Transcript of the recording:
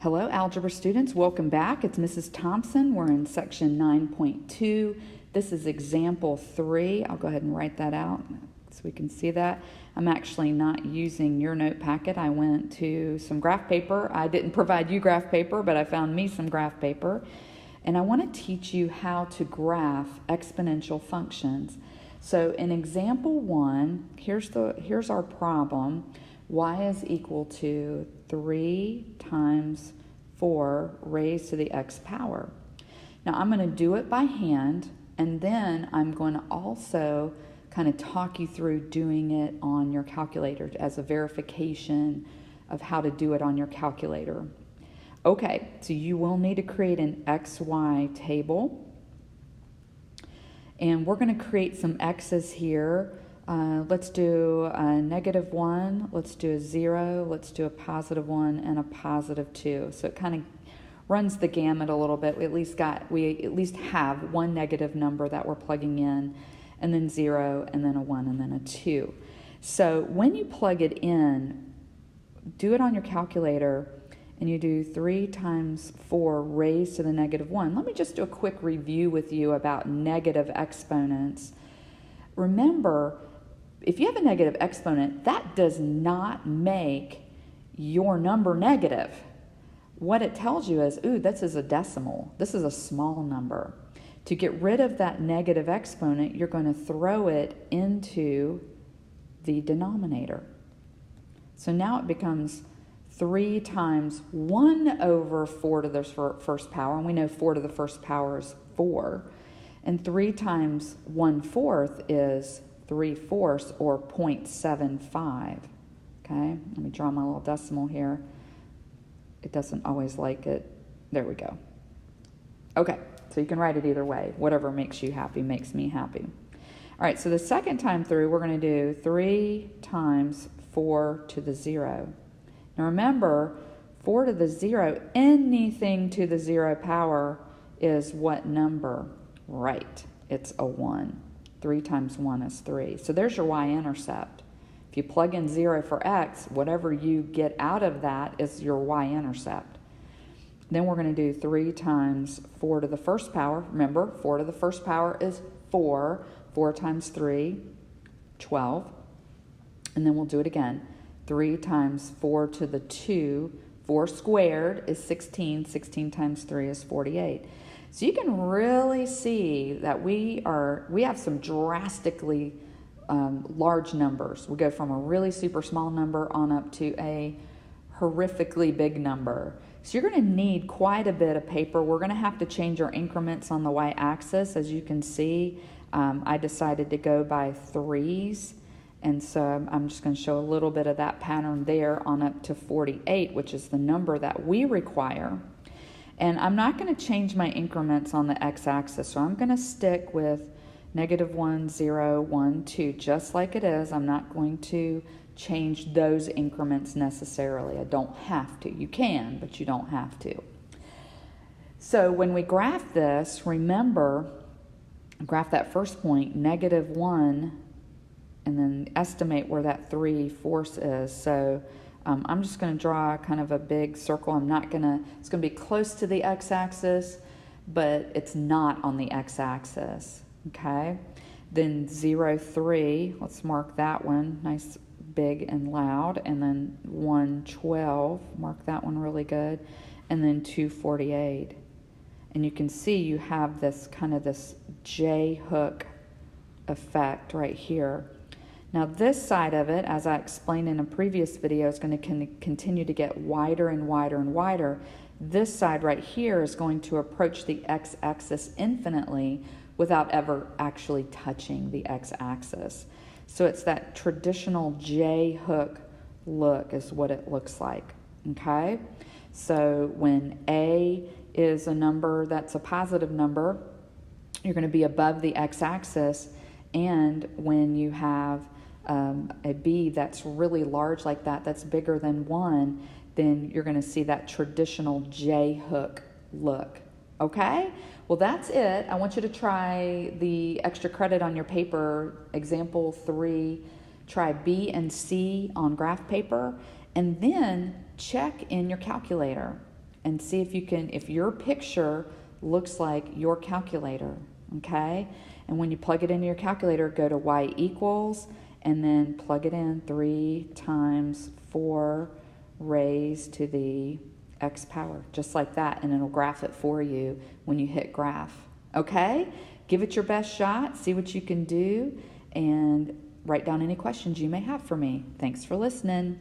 Hello, algebra students. Welcome back. It's Mrs. Thompson. We're in section 9.2. This is example 3. I'll go ahead and write that out so we can see that. I'm actually not using your note packet. I went to some graph paper. I didn't provide you graph paper, but I found me some graph paper. And I want to teach you how to graph exponential functions. So in example 1, here's our problem. Y is equal to 3 times 4 raised to the x power. Now I'm going to do it by hand, and then I'm going to also kind of talk you through doing it on your calculator as a verification of how to do it on your calculator. Okay, so you will need to create an XY table, and we're going to create some x's here. Let's do a -1, let's do a 0, let's do a +1 and a +2. So it kind of runs the gamut a little bit. We at least have one negative number that we're plugging in, and then 0, and then a 1, and then a 2. So when you plug it in, do it on your calculator, and you do 3 times 4 raised to the -1. Let me just do a quick review with you about negative exponents. Remember, if you have a negative exponent, that does not make your number negative. What it tells you is, ooh, this is a decimal. This is a small number. To get rid of that negative exponent, you're going to throw it into the denominator. So now it becomes 3 times 1 over 4 to the first power, and we know 4 to the first power is 4. And 3 times 1/4 is 3/4, or 0.75. Okay, let me draw my little decimal here. It doesn't always like it. There we go. Okay, so you can write it either way. Whatever makes you happy makes me happy. All right, so the second time through, we're going to do 3 times 4 to the 0. Now remember, 4 to the 0, anything to the 0 power is what number? Right, it's a 1. 3 times 1 is 3. So there's your y-intercept. If you plug in 0 for x, whatever you get out of that is your y-intercept. Then we're going to do 3 times 4 to the first power. Remember, 4 to the first power is 4. 4 times 3, 12. And then we'll do it again. 3 times 4 to the 2. 4 squared is 16. 16 times 3 is 48. So you can really see that we have some drastically large numbers. We go from a really super small number on up to a horrifically big number. So you're going to need quite a bit of paper. We're going to have to change our increments on the y-axis. As you can see, I decided to go by 3s. And so I'm just going to show a little bit of that pattern there on up to 48, which is the number that we require. And I'm not going to change my increments on the x-axis, so I'm going to stick with -1, 0, 1, 2, just like it is. I'm not going to change those increments necessarily. I don't have to. You can, but you don't have to. So when we graph this, remember, graph that first point, -1, and then estimate where that 3/4 is. So I'm just going to draw kind of a big circle. It's going to be close to the x-axis, but it's not on the x-axis, okay? Then 0, 3, let's mark that one, nice, big, and loud. And then 1, 12, mark that one really good. And then 2, 48. And you can see you have this kind of this J-hook effect right here. Now this side of it, as I explained in a previous video, is going to continue to get wider and wider and wider. This side right here is going to approach the x-axis infinitely without ever actually touching the x-axis. So it's that traditional J-hook look is what it looks like, okay? So when A is a number that's a positive number, you're going to be above the x-axis, and when you have a B that's really large like that, that's bigger than 1, then you're going to see that traditional J-hook look. Okay? Well, that's it. I want you to try the extra credit on your paper, example 3. Try B and C on graph paper, and then check in your calculator. and see if you can, if your picture looks like your calculator, okay? And when you plug it into your calculator, go to y equals, and then plug it in 3 times 4 raised to the x power, just like that, and it'll graph it for you when you hit graph, okay? Give it your best shot, see what you can do, and write down any questions you may have for me. Thanks for listening.